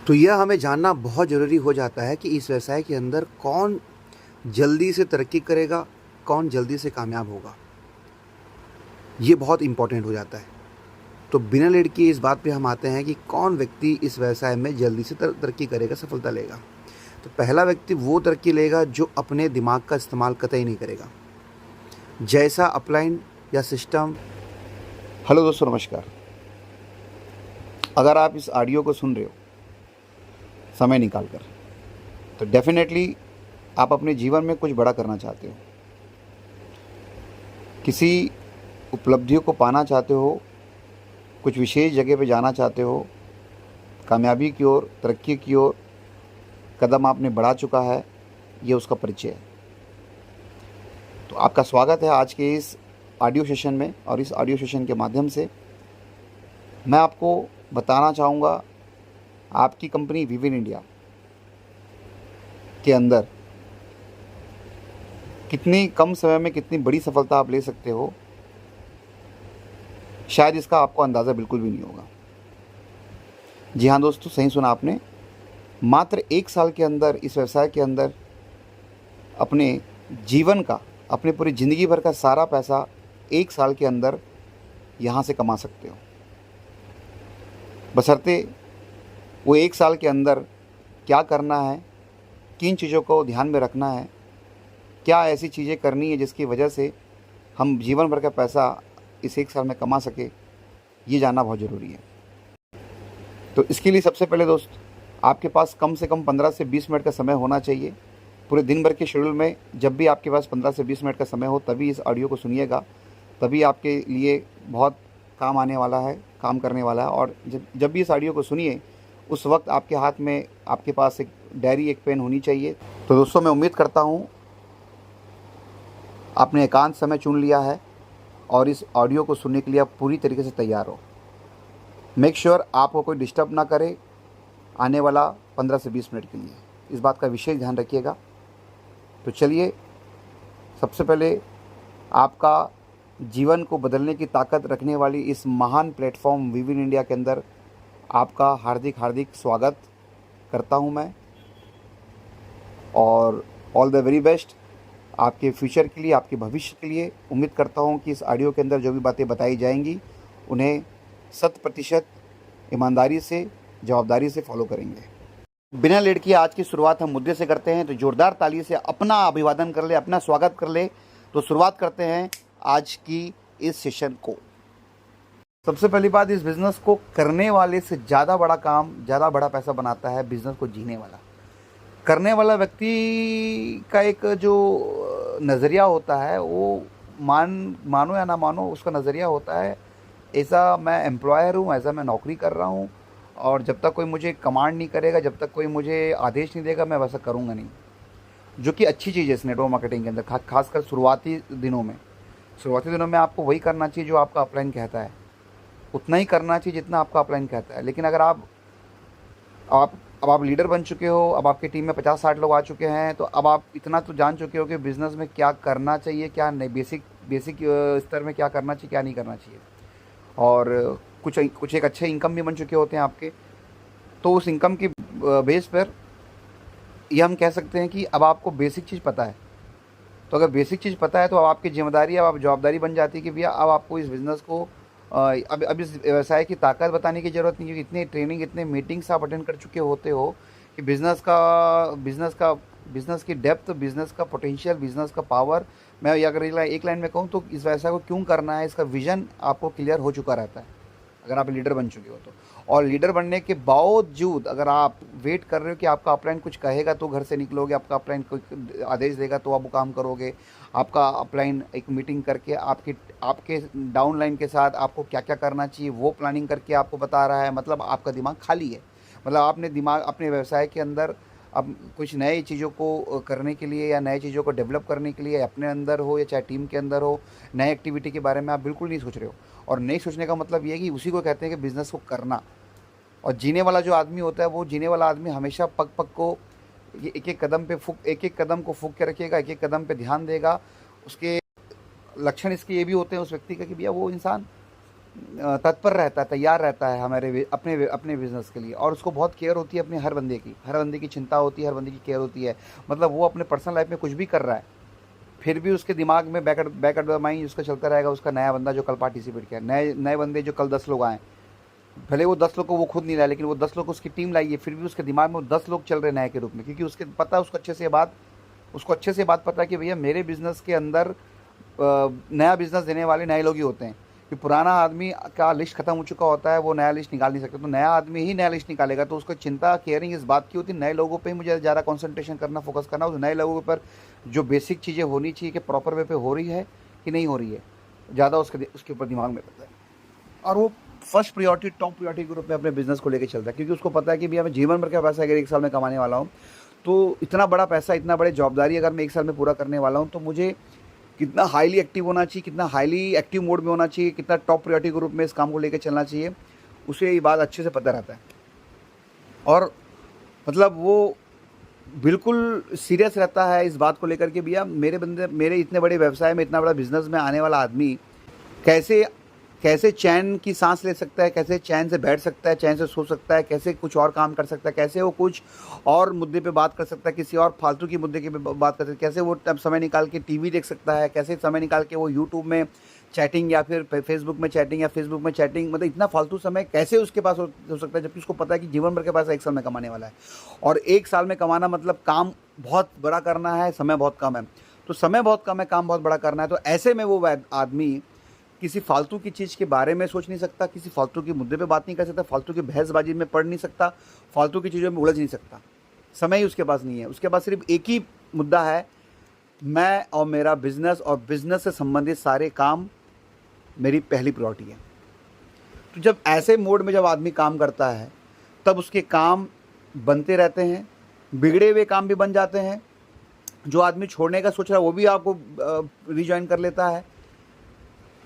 तो यह हमें जानना बहुत ज़रूरी हो जाता है कि इस व्यवसाय के अंदर कौन जल्दी से तरक्की करेगा, कौन जल्दी से कामयाब होगा। ये बहुत इम्पोर्टेंट हो जाता है। तो बिना लेट किए इस बात पे हम आते हैं कि कौन व्यक्ति इस व्यवसाय में जल्दी से तरक्की करेगा, सफलता लेगा। तो पहला व्यक्ति वो तरक्की लेगा जो अपने दिमाग का इस्तेमाल कतई नहीं करेगा। जैसा अपलाइन या सिस्टम। हेलो दोस्तों, नमस्कार। अगर आप इस ऑडियो को सुन रहे हो समय निकाल कर, तो डेफिनेटली आप अपने जीवन में कुछ बड़ा करना चाहते हो, किसी उपलब्धियों को पाना चाहते हो, कुछ विशेष जगह पे जाना चाहते हो, कामयाबी की ओर, तरक्की की ओर कदम आपने बढ़ा चुका है, ये उसका परिचय है। तो आपका स्वागत है आज के इस ऑडियो सेशन में। और इस ऑडियो सेशन के माध्यम से मैं आपको बताना चाहूँगा आपकी कंपनी विविन इंडिया के अंदर कितनी कम समय में कितनी बड़ी सफलता आप ले सकते हो, शायद इसका आपको अंदाज़ा बिल्कुल भी नहीं होगा। जी हाँ दोस्तों, सही सुना आपने। मात्र 1 साल के अंदर इस व्यवसाय के अंदर अपने जीवन का, अपने पूरी ज़िंदगी भर का सारा पैसा 1 साल के अंदर यहाँ से कमा सकते हो, बशर्ते वो 1 साल के अंदर क्या करना है, किन चीज़ों को ध्यान में रखना है, क्या ऐसी चीज़ें करनी है जिसकी वजह से हम जीवन भर का पैसा इस 1 साल में कमा सके, ये जानना बहुत ज़रूरी है। तो इसके लिए सबसे पहले दोस्त, आपके पास कम से कम 15 से 20 मिनट का समय होना चाहिए। पूरे दिन भर के शेड्यूल में जब भी आपके पास 15 से 20 मिनट का समय हो, तभी इस ऑडियो को सुनिएगा, तभी आपके लिए बहुत काम आने वाला है, काम करने वाला है। और जब भी इस ऑडियो को सुनिए, उस वक्त आपके हाथ में, आपके पास एक डायरी, एक पेन होनी चाहिए। तो दोस्तों, मैं उम्मीद करता हूँ आपने एकांत समय चुन लिया है और इस ऑडियो को सुनने के लिए आप पूरी तरीके से तैयार हो। मेक श्योर आपको कोई डिस्टर्ब ना करे आने वाला 15 से 20 मिनट के लिए, इस बात का विशेष ध्यान रखिएगा। तो चलिए, सबसे पहले आपका जीवन को बदलने की ताकत रखने वाली इस महान प्लेटफॉर्म विविन इंडिया के अंदर आपका हार्दिक हार्दिक स्वागत करता हूं मैं। और ऑल द वेरी बेस्ट आपके फ्यूचर के लिए, आपके भविष्य के लिए। उम्मीद करता हूं कि इस ऑडियो के अंदर जो भी बातें बताई जाएंगी उन्हें 100% ईमानदारी से, जवाबदारी से फॉलो करेंगे। बिना लेट किए आज की शुरुआत हम मुद्दे से करते हैं। तो जोरदार ताली से अपना अभिवादन कर ले, अपना स्वागत कर ले। तो शुरुआत करते हैं आज की इस सेशन को। सबसे पहली बात, इस बिज़नेस को करने वाले से ज़्यादा बड़ा काम, ज़्यादा बड़ा पैसा बनाता है बिज़नेस को जीने वाला। करने वाला व्यक्ति का एक जो नज़रिया होता है, वो मानो या ना मानो, उसका नज़रिया होता है ऐसा मैं एम्प्लॉयर हूँ, ऐसा मैं नौकरी कर रहा हूँ, और जब तक कोई मुझे कमांड नहीं करेगा, जब तक कोई मुझे आदेश नहीं देगा, मैं वैसा करूँगा नहीं। जो कि अच्छी चीज़ है इस नेटवर्क मार्केटिंग के अंदर, खासकर शुरुआती दिनों में। शुरुआती दिनों में आपको वही करना चाहिए जो आपका अपलाइन कहता है, उतना ही करना चाहिए जितना आपका अपलाइन कहता है। लेकिन अगर अब आप लीडर बन चुके हो, अब आपकी टीम में 50-60 लोग आ चुके हैं, तो अब आप इतना तो जान चुके हो कि बिज़नेस में क्या करना चाहिए, क्या नहीं, बेसिक स्तर में क्या करना चाहिए, क्या नहीं करना चाहिए। और कुछ एक अच्छे इनकम भी बन चुके होते हैं आपके। तो उस इनकम की बेस पर ये हम कह सकते हैं कि अब आपको बेसिक चीज़ पता है। तो अगर बेसिक चीज़ पता है तो अब आपकी जिम्मेदारी, अब आप जवाबदारी बन जाती है कि भैया अब आपको इस बिज़नेस को अब इस व्यवसाय की ताकत बताने की ज़रूरत नहीं है, क्योंकि इतने ट्रेनिंग, इतने मीटिंग्स आप अटेंड कर चुके होते हो कि बिज़नेस की डेप्थ, बिज़नेस का पोटेंशियल, बिज़नेस का पावर, मैं अगर एक लाइन में कहूँ तो इस व्यवसाय को क्यों करना है, इसका विज़न आपको क्लियर हो चुका रहता है अगर आप लीडर बन चुके हो तो। और लीडर बनने के बावजूद अगर आप वेट कर रहे हो कि आपका अपलाइन कुछ कहेगा तो घर से निकलोगे, आपका अपलाइन कोई आदेश देगा तो आप वो काम करोगे, आपका अपलाइन एक मीटिंग करके आपके डाउन लाइन के साथ आपको क्या क्या करना चाहिए वो प्लानिंग करके आपको बता रहा है, मतलब आपका दिमाग खाली है। मतलब आपने दिमाग अपने व्यवसाय के अंदर अब कुछ नए चीज़ों को करने के लिए या नए चीज़ों को डेवलप करने के लिए, अपने अंदर हो या चाहे टीम के अंदर हो, नए एक्टिविटी के बारे में आप बिल्कुल नहीं सोच रहे हो। और नहीं सोचने का मतलब ये है कि उसी को कहते हैं कि बिज़नेस को करना। और जीने वाला जो आदमी होता है, वो जीने वाला आदमी हमेशा पग पग को, ये एक एक कदम को फूक के रखेगा, एक एक कदम पे ध्यान देगा। उसके लक्षण इसके ये भी होते हैं उस व्यक्ति का कि भैया वो इंसान तत्पर रहता है, तैयार रहता है अपने अपने बिज़नेस के लिए, और उसको बहुत केयर होती है अपने हर बंदे की चिंता होती है, हर बंदे की केयर होती है। मतलब वो अपने पर्सनल लाइफ में कुछ भी कर रहा है, फिर भी उसके दिमाग में बैक एट द माइंड उसका चलता रहेगा उसका नया बंदा जो कल पार्टिसिपेट किया, नए नए बंदे जो कल 10 लोग आए। भले वो 10 लोग को वो खुद नहीं लाए, लेकिन वो 10 लोग उसकी टीम लाई है, फिर भी उसके दिमाग में वो 10 लोग चल रहे नए के रूप में, क्योंकि उसके पता है, उसको अच्छे से बात पता है कि भैया मेरे बिज़नेस के अंदर नया बिज़नेस देने वाले नए लोग ही होते हैं, कि पुराना आदमी का लिस्ट खत्म हो चुका होता है, वो नया लिस्ट निकाल नहीं सकता, तो नया आदमी ही नया लिस्ट निकालेगा। तो उसको चिंता केयरिंग इस बात की होती है नए लोगों पे ही मुझे ज़्यादा कंसंट्रेशन करना, फोकस करना, उस नए लोगों पर जो बेसिक चीज़ें होनी चाहिए कि प्रॉपर वे पे हो रही है कि नहीं हो रही है, ज़्यादा उसके ऊपर दिमाग में रहता है। और वो फर्स्ट प्रायोरिटी, टॉप प्रायोरिटी के रूप में अपने बिजनेस को लेकर चलता है, क्योंकि उसको पता है कि भैया मैं जीवन भर का पैसा अगर 1 साल में कमाने वाला हूँ, तो इतना बड़ा पैसा, इतना बड़े जवाबदारी अगर मैं 1 साल में पूरा करने वाला हूँ, तो मुझे कितना हाईली एक्टिव होना चाहिए, कितना हाईली एक्टिव मोड में होना चाहिए, कितना टॉप प्रायोरिटी के रूप में इस काम को लेकर चलना चाहिए, उसे ये बात अच्छे से पता रहता है। और मतलब वो बिल्कुल सीरियस रहता है इस बात को लेकर के भैया मेरे इतने बड़े व्यवसाय में, इतना बड़ा बिजनेस में आने वाला आदमी कैसे कैसे चैन की सांस ले सकता है, कैसे चैन से बैठ सकता है, चैन से सो सकता है, कैसे कुछ और काम कर सकता है, कैसे वो कुछ और मुद्दे पे बात कर सकता है, किसी और फालतू की मुद्दे की बात कर सकता है, कैसे वो तब समय निकाल के टीवी देख सकता है, कैसे समय निकाल के वो यूट्यूब में चैटिंग या फिर फेसबुक में चैटिंग, मतलब इतना फालतू समय कैसे उसके पास हो सकता है, जबकि उसको पता है कि जीवन भर के पास 1 साल में कमाने वाला है। और 1 साल में कमाना मतलब काम बहुत बड़ा करना है, समय बहुत कम है। तो समय बहुत कम है, काम बहुत बड़ा करना है, तो ऐसे में वो आदमी किसी फालतू की चीज़ के बारे में सोच नहीं सकता, किसी फालतू के मुद्दे पे बात नहीं कर सकता, फालतू की बहसबाजी में पढ़ नहीं सकता, फालतू की चीज़ों में उलझ नहीं सकता। समय ही उसके पास नहीं है। उसके पास सिर्फ एक ही मुद्दा है, मैं और मेरा बिजनेस, और बिजनेस से संबंधित सारे काम मेरी पहली प्रायोरिटी है। तो जब ऐसे मोड में जब आदमी काम करता है, तब उसके काम बनते रहते हैं, बिगड़े हुए काम भी बन जाते हैं। जो आदमी छोड़ने का सोच रहा है वो भी आपको रिज्वाइन कर लेता है,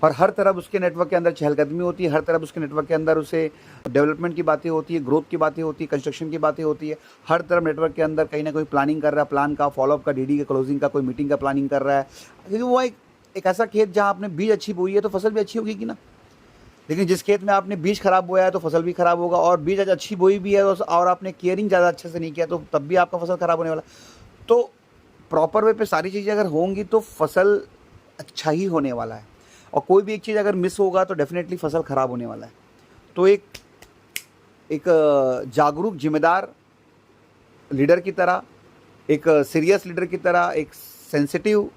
और हर तरफ उसके नेटवर्क के अंदर चहलकदमी होती है, हर तरफ उसके नेटवर्क के अंदर उसे डेवलपमेंट की बातें होती है, ग्रोथ की बातें होती है, कंस्ट्रक्शन की बातें होती है। हर तरफ नेटवर्क के अंदर कहीं ना कोई प्लानिंग कर रहा है, प्लान का, फॉलोअप का, डीडी का, क्लोजिंग का, कोई मीटिंग का प्लानिंग कर रहा है, क्योंकि वो एक ऐसा खेत जहाँ आपने बीज अच्छी बोई है तो फसल भी अच्छी होगी कि ना। लेकिन जिस खेत में आपने बीज खराब बोया है तो फसल भी खराब होगा, और बीज आज अच्छी बोई भी है और आपने केयरिंग ज़्यादा अच्छे से नहीं किया तो तब भी आपका फसल खराब होने वाला। तो प्रॉपर वे पे सारी चीज़ें अगर होंगी तो फसल अच्छा ही होने वाला है, और कोई भी एक चीज़ अगर मिस होगा तो डेफिनेटली फसल ख़राब होने वाला है। तो एक जागरूक जिम्मेदार लीडर की तरह, एक सीरियस लीडर की तरह, एक सेंसिटिव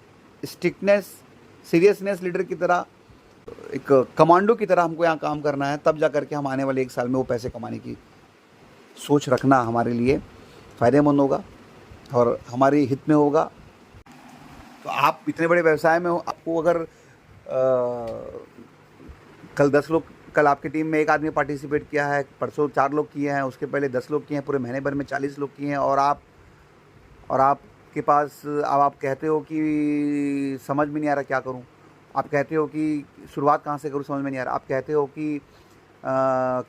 सीरियसनेस लीडर की तरह, एक कमांडो की तरह हमको यहाँ काम करना है, तब जा करके हम आने वाले 1 साल में वो पैसे कमाने की सोच रखना हमारे लिए फ़ायदेमंद होगा और हमारे हित में होगा। तो आप इतने बड़े व्यवसाय में हो, आपको अगर कल आपकी टीम में 1 आदमी पार्टिसिपेट किया है, परसों 4 लोग किए हैं, उसके पहले 10 लोग किए हैं, पूरे महीने भर में 40 लोग किए हैं, और आपके पास अब आप कहते हो कि समझ में नहीं आ रहा क्या करूं, आप कहते हो कि शुरुआत कहां से करूं, समझ में नहीं आ रहा, आप कहते हो कि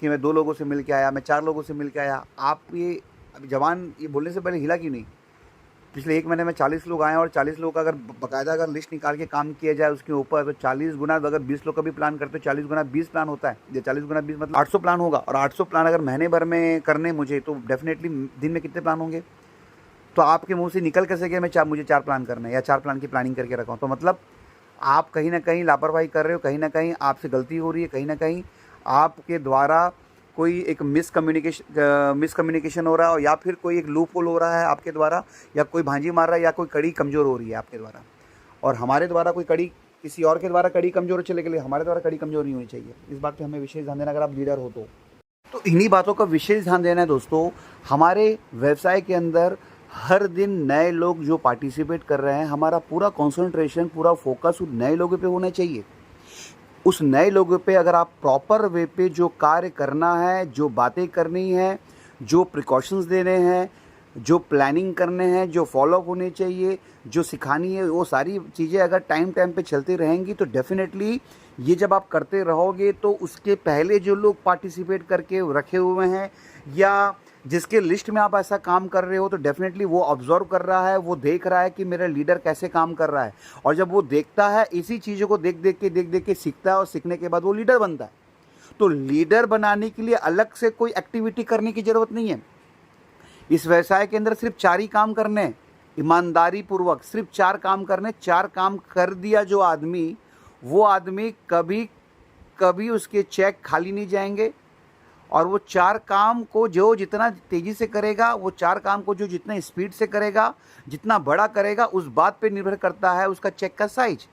मैं 2 लोगों से मिल के आया, मैं 4 लोगों से मिल के आया। आप ये अभी जवान ये बोलने से पहले हिला क्यों नहीं? पिछले 1 महीने में 40 लोग आए हैं, और 40 लोग का अगर बाकायदा अगर लिस्ट निकाल के काम किया जाए उसके ऊपर, तो 40 गुना अगर 20 लोग का भी प्लान करते हो, 40 गुना 20 प्लान होता है। ये 40 गुना 20 मतलब 800 प्लान होगा, और 800 प्लान अगर महीने भर में करने मुझे, तो डेफिनेटली दिन में कितने प्लान होंगे? तो आपके मुंह से निकल कैसे गया मुझे 4 प्लान करना है या 4 प्लान की प्लानिंग करके रखा हूँ? तो मतलब आप कहीं ना कहीं लापरवाही कर रहे हो, कहीं ना कहीं आपसे गलती हो रही है, कहीं ना कहीं आपके द्वारा कोई एक मिसकम्युनिकेशन हो रहा है, और या फिर कोई एक लूप होल हो रहा है आपके द्वारा, या कोई भांजी मार रहा है, या कोई कड़ी कमज़ोर हो रही है आपके द्वारा। और हमारे द्वारा कोई कड़ी, किसी और के द्वारा कड़ी कमज़ोर चले गए, हमारे द्वारा कड़ी कमज़ोर नहीं होनी चाहिए। इस बात पे हमें विशेष ध्यान देना, अगर आप लीडर हो तो इन्हीं बातों का विशेष ध्यान देना है दोस्तों। हमारे व्यवसाय के अंदर हर दिन नए लोग जो पार्टिसिपेट कर रहे हैं, हमारा पूरा कॉन्सेंट्रेशन, पूरा फोकस उन नए लोगों पे होना चाहिए। उस नए लोगों पे अगर आप प्रॉपर वे पे जो कार्य करना है, जो बातें करनी है, जो प्रिकॉशंस देने हैं, जो प्लानिंग करने हैं, जो फॉलोअप होने चाहिए, जो सिखानी है, वो सारी चीज़ें अगर टाइम पे चलती रहेंगी तो डेफिनेटली ये जब आप करते रहोगे तो उसके पहले जो लोग पार्टिसिपेट करके रखे हुए हैं, या जिसके लिस्ट में आप ऐसा काम कर रहे हो, तो डेफिनेटली वो ऑब्जर्व कर रहा है, वो देख रहा है कि मेरा लीडर कैसे काम कर रहा है। और जब वो देखता है, इसी चीज़ों को देख देख के सीखता है, और सीखने के बाद वो लीडर बनता है। तो लीडर बनाने के लिए अलग से कोई एक्टिविटी करने की ज़रूरत नहीं है। इस व्यवसाय के अंदर सिर्फ 4 ही काम करने हैं, ईमानदारी पूर्वक सिर्फ 4 काम करने। 4 काम कर दिया जो आदमी, वो आदमी कभी कभी उसके चेक खाली नहीं जाएंगे। और वो 4 काम को जो जितना तेज़ी से करेगा, वो 4 काम को जो जितना स्पीड से करेगा, जितना बड़ा करेगा, उस बात पे निर्भर करता है उसका चेक का साइज।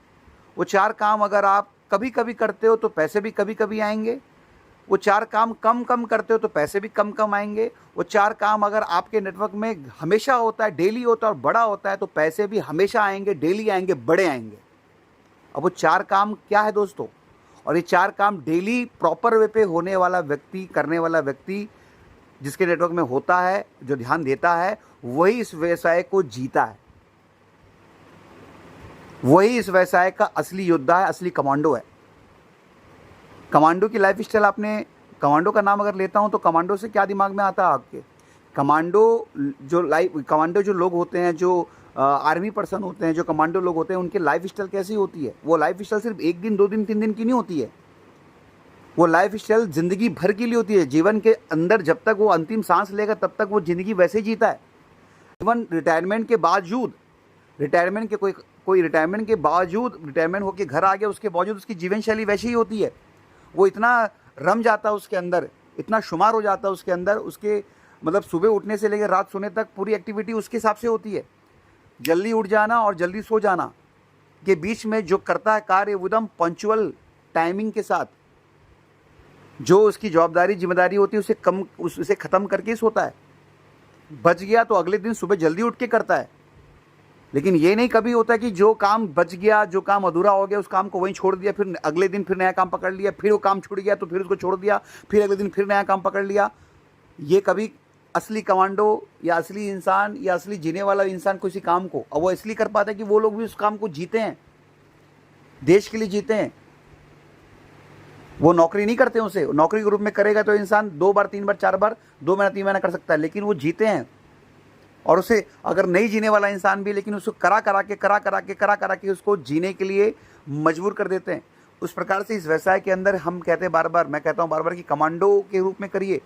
वो 4 काम अगर आप कभी कभी करते हो तो पैसे भी कभी कभी आएंगे। वो 4 काम कम कम करते हो तो पैसे भी कम कम आएंगे। वो 4 काम अगर आपके नेटवर्क में हमेशा होता है, डेली होता है और बड़ा होता है, तो पैसे भी हमेशा आएंगे, डेली आएंगे, बड़े आएंगे। अब वो 4 काम क्या है दोस्तों? और ये 4 काम डेली प्रॉपर वे पे होने वाला व्यक्ति, करने वाला व्यक्ति जिसके नेटवर्क में होता है, जो ध्यान देता है, वही इस व्यवसाय को जीता है। वही इस व्यवसाय का असली योद्धा है, असली कमांडो है। कमांडो की लाइफ स्टाइल, आपने कमांडो का नाम अगर लेता हूं तो कमांडो से क्या दिमाग में आता है आपके? कमांडो जो लोग होते हैं, जो आर्मी पर्सन होते हैं, जो कमांडो लोग होते हैं, उनकी लाइफ स्टाइल कैसी होती है? वो लाइफ स्टाइल सिर्फ 1 दिन, 2 दिन, 3 दिन की नहीं होती है। वो लाइफ स्टाइल जिंदगी भर के लिए होती है। जीवन के अंदर जब तक वो अंतिम सांस लेगा तब तक वो जिंदगी वैसे ही जीता है। इवन रिटायरमेंट के बावजूद, रिटायरमेंट के बावजूद, रिटायरमेंट होकर घर आ गया, उसके बावजूद उसकी जीवन शैली वैसी ही होती है। वो इतना रम जाता है उसके अंदर, इतना शुमार हो जाता है उसके अंदर, उसके मतलब सुबह उठने से लेकर रात सोने तक पूरी एक्टिविटी उसके हिसाब से होती है। जल्दी उठ जाना और जल्दी सो जाना के बीच में जो करता है कार्य, एकदम पंक्चुअल टाइमिंग के साथ, जो उसकी जवाबदारी जिम्मेदारी होती है उसे ख़त्म करके ही सोता है। बच गया तो अगले दिन सुबह जल्दी उठ के करता है। लेकिन ये नहीं कभी होता कि जो काम बच गया, जो काम अधूरा हो गया, उस काम को वहीं छोड़ दिया, फिर अगले दिन फिर नया काम पकड़ लिया, फिर वो काम छूट गया तो फिर उसको छोड़ दिया, फिर अगले दिन फिर नया काम पकड़ लिया। ये कभी असली कमांडो या असली इंसान या असली जीने वाला इंसान किसी काम को, और वो इसलिए कर पाता है कि वो लोग भी उस काम को जीते हैं, देश के लिए जीते हैं। वो नौकरी नहीं करते, उसे नौकरी के रूप में करेगा तो इंसान 2 बार 3 बार 4 बार 2 महीना 3 महीना कर सकता है, लेकिन वो जीते हैं। और उसे अगर नहीं जीने वाला इंसान भी, लेकिन उसको करा करा के उसको जीने के लिए मजबूर कर देते हैं। उस प्रकार से इस व्यवसाय के अंदर हम कहते हैं मैं कहता हूँ बार बार कि कमांडो के रूप में करिए,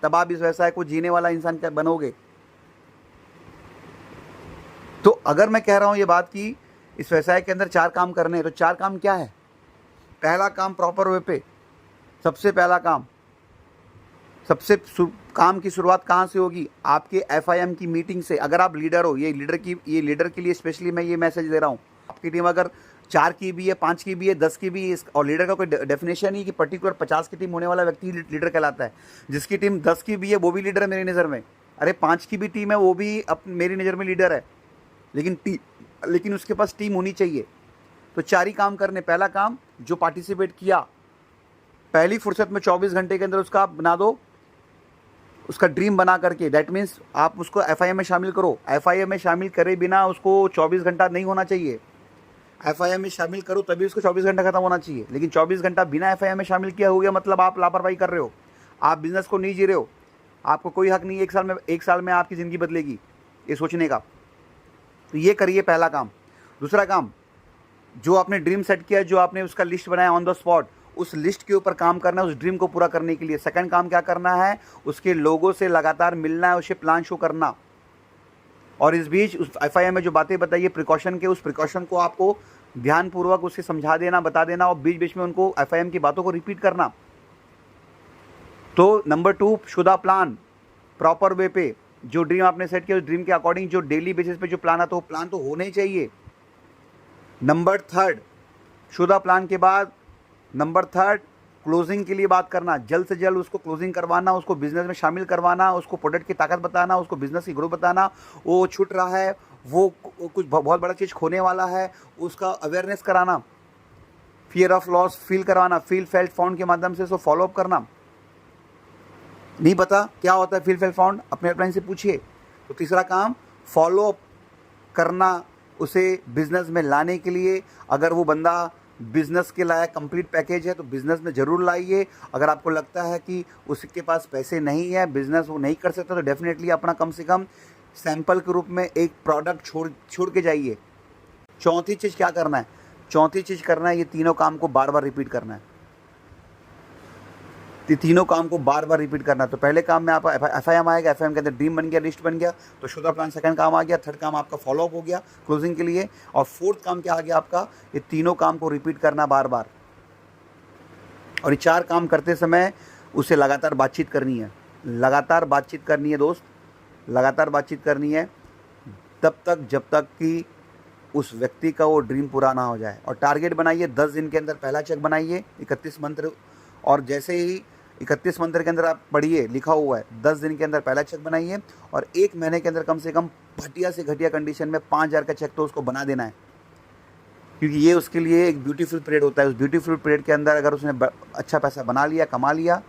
तब आप इस व्यवसाय को जीने वाला इंसान क्या बनोगे। तो अगर मैं कह रहा हूं ये बात कि इस व्यवसाय के अंदर 4 काम करने हैं, तो 4 काम क्या है? पहला काम प्रॉपर वे पे, सबसे पहला काम, काम की शुरुआत कहाँ से होगी? आपके FIM की मीटिंग से। अगर आप लीडर हो, ये लीडर के लिए स्पेशली मैं ये मैसेज दे रहा हूँ। आपकी टीम अगर 4 की भी है, 5 की भी है, 10 की भी है, और लीडर का कोई डेफिनेशन नहीं कि पर्टिकुलर 50 की टीम होने वाला व्यक्ति लीडर कहलाता है। जिसकी टीम 10 की भी है वो भी लीडर है मेरी नज़र में। अरे 5 की भी टीम है वो भी मेरी नज़र में लीडर है, लेकिन उसके पास टीम होनी चाहिए। तो 4 ही काम करने। पहला काम, जो पार्टिसिपेट किया पहली फुर्सत में 24 घंटे के अंदर उसका आप बना दो, उसका ड्रीम बना करके। दैट मीन्स आप उसको FIM में शामिल करो। FIM में शामिल करे बिना उसको 24 घंटा नहीं होना चाहिए। FIM में शामिल करो तभी उसको 24 घंटा खत्म होना चाहिए। लेकिन 24 घंटा बिना FIM में शामिल किया हो गया मतलब आप लापरवाही कर रहे हो, आप बिजनेस को नहीं जी रहे हो। आपको कोई हक नहीं 1 साल में आपकी ज़िंदगी बदलेगी, ये सोचने का। तो ये करिए पहला काम। दूसरा काम, जो आपने ड्रीम सेट किया, जो आपने उसका लिस्ट बनाया ऑन द स्पॉट, उस लिस्ट के ऊपर काम करना है उस ड्रीम को पूरा करने के लिए। सेकंड काम क्या करना है? उसके लोगों से लगातार मिलना है, उसे प्लान शो करना। और इस बीच उस FIM में जो बातें बताइए प्रिकॉशन के, उस प्रिकॉशन को आपको ध्यानपूर्वक उसे समझा देना, बता देना, और बीच बीच में उनको FIM की बातों को रिपीट करना। तो नंबर 2, शुदा प्लान, प्रॉपर वे पे जो ड्रीम आपने सेट किया उस ड्रीम के अकॉर्डिंग जो डेली बेसिस पे जो प्लान आता है वो प्लान तो होना ही चाहिए। नंबर 3, शुदा प्लान के बाद नंबर 3, क्लोजिंग के लिए बात करना। जल्द से जल्द उसको क्लोजिंग करवाना, उसको बिजनेस में शामिल करवाना, उसको प्रोडक्ट की ताकत बताना, उसको बिजनेस की ग्रोथ बताना। वो छूट रहा है, वो कुछ बहुत बड़ा चीज़ खोने वाला है, उसका अवेयरनेस कराना, फियर ऑफ लॉस फील करवाना, फील फेल्ट फाउंड के माध्यम से उसको फॉलोअप करना। नहीं पता क्या होता है फील फेल्ट फाउंड, अपने अपलाइन से पूछिए। तो तीसरा काम, फॉलोअप करना, उसे बिजनेस में लाने के लिए। अगर वो बंदा बिजनेस के लायक कंप्लीट पैकेज है तो बिजनेस में ज़रूर लाइए। अगर आपको लगता है कि उसके पास पैसे नहीं है, बिजनेस वो नहीं कर सकता, तो डेफिनेटली अपना कम से कम सैंपल के रूप में एक प्रोडक्ट छोड़ के जाइए। चौथी चीज़ क्या करना है? चौथी चीज़ करना है, ये तीनों काम को बार बार रिपीट करना है। तो तीनों काम को बार बार रिपीट करना। तो पहले काम में आपका FIM आएगा, FIM के अंदर ड्रीम बन गया, लिस्ट बन गया, तो शुदा प्लान सेकंड काम आ गया, थर्ड काम आपका फॉलोअप हो गया क्लोजिंग के लिए, और फोर्थ काम क्या आ गया आपका, ये तीनों काम को रिपीट करना बार बार। और ये 4 काम करते समय उसे लगातार बातचीत करनी है, लगातार बातचीत करनी है दोस्त, लगातार बातचीत करनी है तब तक जब तक कि उस व्यक्ति का वो ड्रीम पूरा ना हो जाए। और टारगेट बनाइए, 10 दिन के अंदर पहला चेक बनाइए, 31 मंत्र, और जैसे ही 31 मंत्र के अंदर आप पढ़िए, लिखा हुआ है 10 दिन के अंदर पहला चेक बनाइए, और 1 महीने के अंदर कम से कम घटिया से घटिया कंडीशन में 5,000 का चेक तो उसको बना देना है, क्योंकि ये उसके लिए एक ब्यूटीफुल पीरियड होता है। उस ब्यूटीफुल पीरियड के अंदर अगर उसने अच्छा पैसा बना लिया, कमा लिया,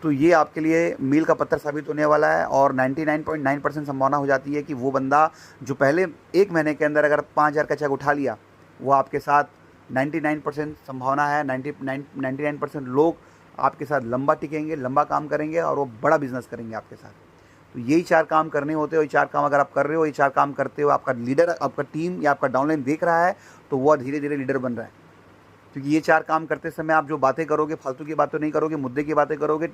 तो ये आपके लिए मील का पत्थर साबित होने वाला है। और 99.9% संभावना हो जाती है कि वो बंदा जो पहले 1 महीने के अंदर अगर 5,000 का चेक उठा लिया, वो आपके साथ 99% संभावना है, 99% लोग आपके साथ लंबा टिकेंगे, लंबा काम करेंगे, और वो बड़ा बिजनेस करेंगे आपके साथ। तो यही 4 काम करने होते हो। ये 4 काम अगर आप कर रहे हो, ये 4 काम करते हो, आपका लीडर, आपका टीम या आपका डाउनलाइन देख रहा है, तो वह धीरे धीरे लीडर बन रहा है। क्योंकि ये 4 काम करते समय आप जो बातें करोगे, फालतू की बातें नहीं करोगे, मुद्दे की बातें करोगे,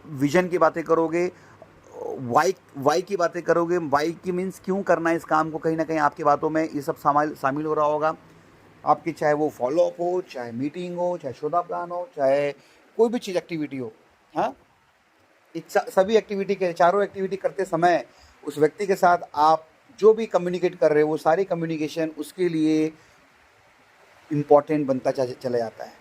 विजन की बातें करोगे, वाई की बातें करोगे। वाई की मीन्स क्यों करना है इस काम को, कहीं ना कहीं आपकी बातों में ये सब शामिल हो रहा होगा आपकी, चाहे वो फॉलोअप हो, चाहे मीटिंग हो, चाहे शोधा प्लान हो, चाहे कोई भी चीज़ एक्टिविटी हो। हाँ, सभी एक्टिविटी के 4 एक्टिविटी करते समय उस व्यक्ति के साथ आप जो भी कम्युनिकेट कर रहे हो, वो सारी कम्युनिकेशन उसके लिए इम्पॉर्टेंट बनता चला जाता है।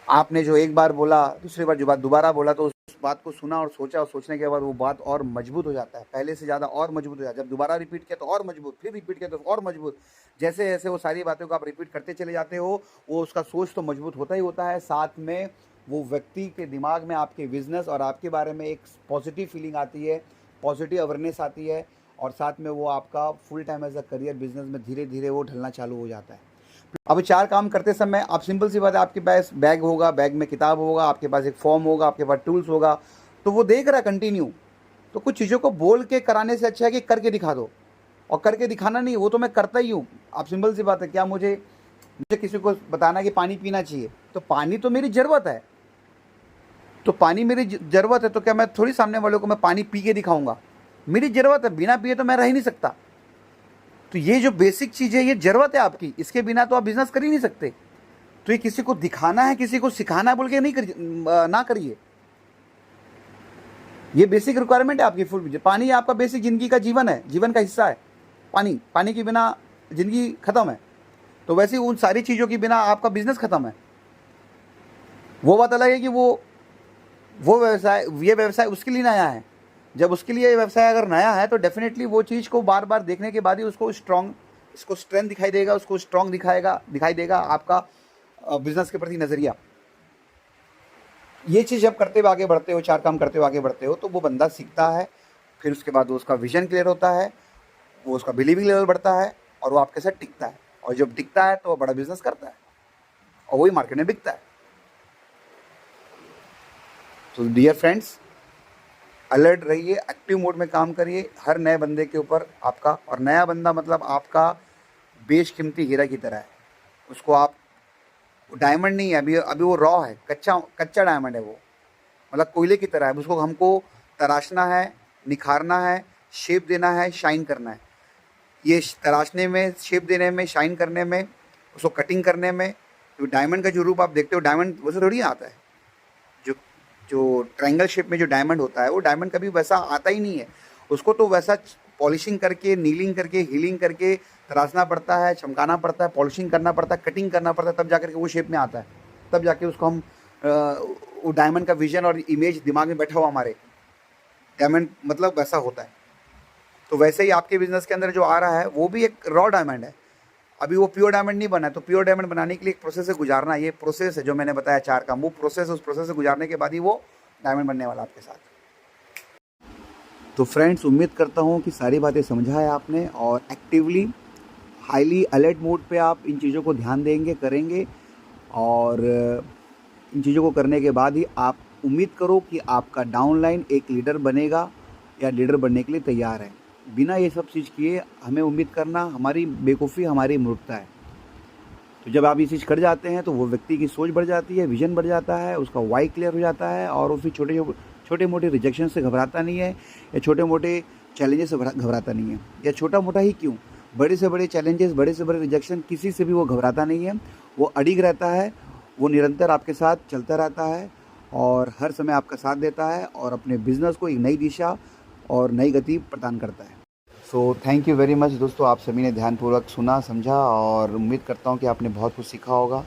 आपने जो एक बार बोला, दूसरी बार जो बात दोबारा बोला, तो उस बात को सुना और सोचा, और सोचने के बाद वो बात और मजबूत हो जाता है, पहले से ज़्यादा और मजबूत हो जाता है। जब दोबारा रिपीट किया तो और मजबूत, फिर रिपीट किया तो और मजबूत। जैसे जैसे वो सारी बातों को आप रिपीट करते चले जाते हो, वो उसका सोच तो मजबूत होता ही होता है, साथ में वो व्यक्ति के दिमाग में आपके बिजनेस और आपके बारे में एक पॉजिटिव फीलिंग आती है, पॉजिटिव अवेयरनेस आती है, और साथ में वो आपका full time as a career business में धीरे धीरे वो ढलना चालू हो जाता है। अब 4 काम करते समय आप, सिंपल सी बात है, आपके पास बैग होगा, बैग में किताब होगा, आपके पास एक फॉर्म होगा, आपके पास टूल्स होगा, तो वो देख रहा है कंटिन्यू। तो कुछ चीज़ों को बोल के कराने से अच्छा है कि करके दिखा दो। और करके दिखाना नहीं, वो तो मैं करता ही हूँ। आप, सिंपल सी बात है, क्या मुझे किसी को बताना कि पानी पीना चाहिए, तो पानी तो मेरी ज़रूरत है, तो पानी मेरी ज़रूरत है, तो क्या मैं थोड़ी सामने वालों को मैं पानी पी के दिखाऊंगा? मेरी ज़रूरत है, बिना पिए तो मैं रह ही नहीं सकता। तो ये जो बेसिक चीज़ है, ये ज़रूरत है आपकी, इसके बिना तो आप बिज़नेस कर ही नहीं सकते। तो ये किसी को दिखाना है, किसी को सिखाना है बोल के ना करिए। ये बेसिक रिक्वायरमेंट है आपकी। फुल पानी आपका बेसिक ज़िंदगी का जीवन है, जीवन का हिस्सा है। पानी के बिना ज़िंदगी ख़त्म है। तो वैसे उन सारी चीज़ों के बिना आपका बिज़नेस ख़त्म है। वो बात अलग है कि ये व्यवसाय उसके लिए नया है। जब उसके लिए व्यवसाय अगर नया है, तो डेफिनेटली वो चीज़ को बार बार देखने के बाद ही उसको स्ट्रेंथ दिखाई देगा, उसको स्ट्रॉन्ग दिखाई देगा आपका बिजनेस के प्रति नज़रिया। ये चीज़ जब करते हुए आगे बढ़ते हो, 4 काम करते हुए आगे बढ़ते हो, तो वो बंदा सीखता है, फिर उसके बाद उसका विजन क्लियर होता है, वो उसका बिलीविंग लेवल बढ़ता है, और वो आपके साथ टिकता है। और जब टिकता है तो वो बड़ा बिजनेस करता है, और वही मार्केट में बिकता है। तो डियर फ्रेंड्स, अलर्ट रहिए, एक्टिव मोड में काम करिए हर नए बंदे के ऊपर आपका। और नया बंदा मतलब आपका बेशकीमती हीरा की तरह है। उसको आप, डायमंड नहीं है, अभी वो रॉ है, कच्चा डायमंड है वो, मतलब कोयले की तरह है। उसको हमको तराशना है, निखारना है, शेप देना है, शाइन करना है। ये तराशने में, शेप देने में, शाइन करने में, उसको कटिंग करने में, तो डायमंड का जो रूप आप देखते हो, डायमंड वैसे थोड़ी आता है। जो ट्रायंगल शेप में जो डायमंड होता है, वो डायमंड कभी वैसा आता ही नहीं है। उसको तो वैसा पॉलिशिंग करके, नीलिंग करके, हीलिंग करके तराशना पड़ता है, चमकाना पड़ता है, पॉलिशिंग करना पड़ता है, कटिंग करना पड़ता है, तब जाकर के वो शेप में आता है। तब जाके उसको हम वो डायमंड का विजन और इमेज दिमाग में बैठा हुआ हमारे, डायमंड मतलब वैसा होता है। तो वैसे ही आपके बिजनेस के अंदर जो आ रहा है, वो भी एक रॉ डायमंड है। अभी वो प्योर डायमंड नहीं बना है। तो प्योर डायमंड बनाने के लिए एक प्रोसेस से गुजारना, ये प्रोसेस है जो मैंने बताया 4 काम, वो प्रोसेस, उस प्रोसेस से गुजारने के बाद ही वो डायमंड बनने वाला आपके साथ। तो फ्रेंड्स, उम्मीद करता हूँ कि सारी बातें समझा है आपने, और एक्टिवली हाईली अलर्ट मोड पे आप इन चीज़ों को ध्यान देंगे, करेंगे, और इन चीज़ों को करने के बाद ही आप उम्मीद करो कि आपका डाउनलाइन एक लीडर बनेगा या लीडर बनने के लिए तैयार है। बिना ये सब चीज़ किए हमें उम्मीद करना हमारी बेवकूफ़ी, हमारी मूर्खता है। तो जब आप ये चीज़ कर जाते हैं तो वो व्यक्ति की सोच बढ़ जाती है, विज़न बढ़ जाता है, उसका वाई क्लियर हो जाता है और वो फिर छोटे मोटे रिजेक्शन से घबराता नहीं है या छोटे मोटे चैलेंजेस से घबराता नहीं है, या छोटा मोटा ही क्यों, बड़े से बड़े चैलेंजेस, बड़े से बड़े रिजेक्शन, किसी से भी वो घबराता नहीं है। वो अडिग रहता है, वो निरंतर आपके साथ चलता रहता है और हर समय आपका साथ देता है और अपने बिजनेस को एक नई दिशा और नई गति प्रदान करता है। So thank you very much दोस्तों, आप सभी ने ध्यानपूर्वक सुना, समझा और उम्मीद करता हूँ कि आपने बहुत कुछ सीखा होगा।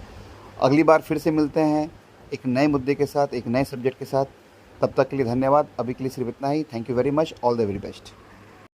अगली बार फिर से मिलते हैं एक नए मुद्दे के साथ, एक नए सब्जेक्ट के साथ। तब तक के लिए धन्यवाद। अभी के लिए सिर्फ इतना ही। Thank you very much. All the very best.